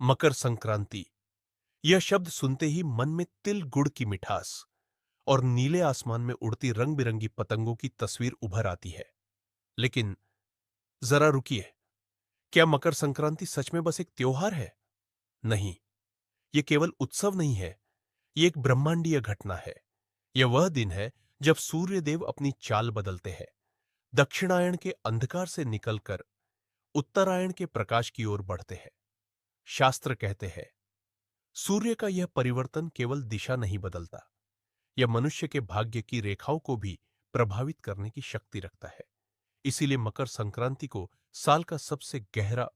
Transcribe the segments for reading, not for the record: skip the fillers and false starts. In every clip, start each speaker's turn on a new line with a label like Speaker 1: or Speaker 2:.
Speaker 1: मकर संक्रांति। यह शब्द सुनते ही मन में तिल गुड़ की मिठास और नीले आसमान में उड़ती रंग बिरंगी पतंगों की तस्वीर उभर आती है। लेकिन जरा रुकिए, क्या मकर संक्रांति सच में बस एक त्योहार है? नहीं, यह केवल उत्सव नहीं है, यह एक ब्रह्मांडीय घटना है। यह वह दिन है जब सूर्य देव अपनी चाल बदलते हैं, दक्षिणायण के अंधकार से निकलकर उत्तरायण के प्रकाश की ओर बढ़ते हैं। शास्त्र कहते हैं, सूर्य का यह परिवर्तन केवल दिशा नहीं बदलता, यह मनुष्य के भाग्य की रेखाओं को भी प्रभावित करने की शक्ति रखता है। इसीलिए मकर संक्रांति को साल का सबसे गहरा,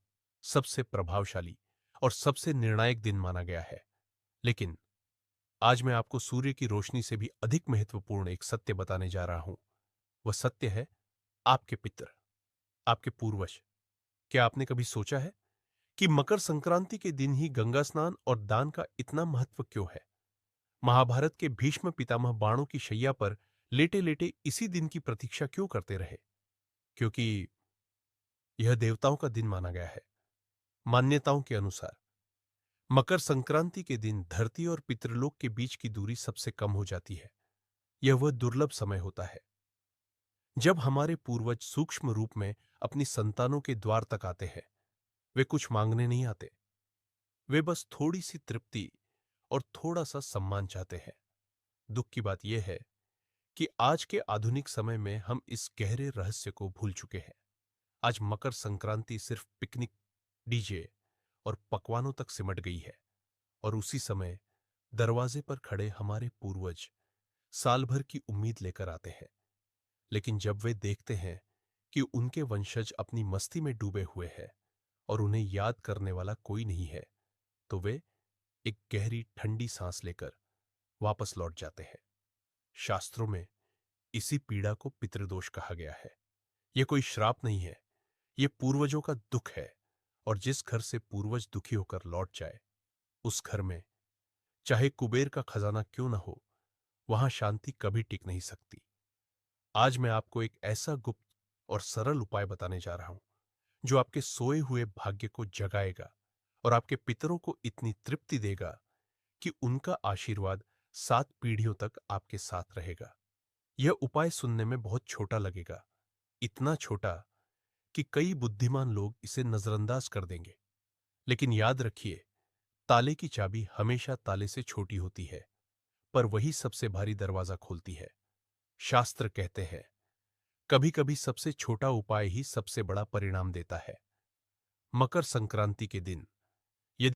Speaker 1: सबसे प्रभावशाली और सबसे निर्णायक दिन माना गया है। लेकिन आज मैं आपको सूर्य की रोशनी से भी अधिक महत्वपूर्ण एक सत्य बताने जा रहा हूं। वह सत्य है आपके पितर, आपके पूर्वज। क्या आपने कभी सोचा है कि मकर संक्रांति के दिन ही गंगा स्नान और दान का इतना महत्व क्यों है? महाभारत के भीष्म पितामह बाणों की शैया पर लेटे लेटे इसी दिन की प्रतीक्षा क्यों करते रहे? क्योंकि यह देवताओं का दिन माना गया है। मान्यताओं के अनुसार मकर संक्रांति के दिन धरती और पितृलोक के बीच की दूरी सबसे कम हो जाती है। यह वह दुर्लभ समय होता है जब हमारे पूर्वज सूक्ष्म रूप में अपनी संतानों के द्वार तक आते हैं। वे कुछ मांगने नहीं आते, वे बस थोड़ी सी तृप्ति और थोड़ा सा सम्मान चाहते हैं। दुख की बात यह है कि आज के आधुनिक समय में हम इस गहरे रहस्य को भूल चुके हैं। आज मकर संक्रांति सिर्फ पिकनिक, डीजे और पकवानों तक सिमट गई है, और उसी समय दरवाजे पर खड़े हमारे पूर्वज साल भर की उम्मीद लेकर आते हैं। लेकिन जब वे देखते हैं कि उनके वंशज अपनी मस्ती में डूबे हुए हैं और उन्हें याद करने वाला कोई नहीं है, तो वे एक गहरी ठंडी सांस लेकर वापस लौट जाते हैं। शास्त्रों में इसी पीड़ा को पितृदोष कहा गया है। यह कोई श्राप नहीं है, यह पूर्वजों का दुख है। और जिस घर से पूर्वज दुखी होकर लौट जाए, उस घर में चाहे कुबेर का खजाना क्यों न हो, वहां शांति कभी टिक नहीं सकती। आज मैं आपको एक ऐसा गुप्त और सरल उपाय बताने जा रहा हूं जो आपके सोए हुए भाग्य को जगाएगा और आपके पितरों को इतनी तृप्ति देगा कि उनका आशीर्वाद 7 पीढ़ियों तक आपके साथ रहेगा। यह उपाय सुनने में बहुत छोटा लगेगा, इतना छोटा कि कई बुद्धिमान लोग इसे नजरअंदाज कर देंगे। लेकिन याद रखिए, ताले की चाबी हमेशा ताले से छोटी होती है, पर वही सबसे भारी दरवाजा खोलती है। शास्त्र कहते हैं, कभी कभी सबसे छोटा उपाय ही सबसे बड़ा परिणाम देता है। मकर संक्रांति के दिन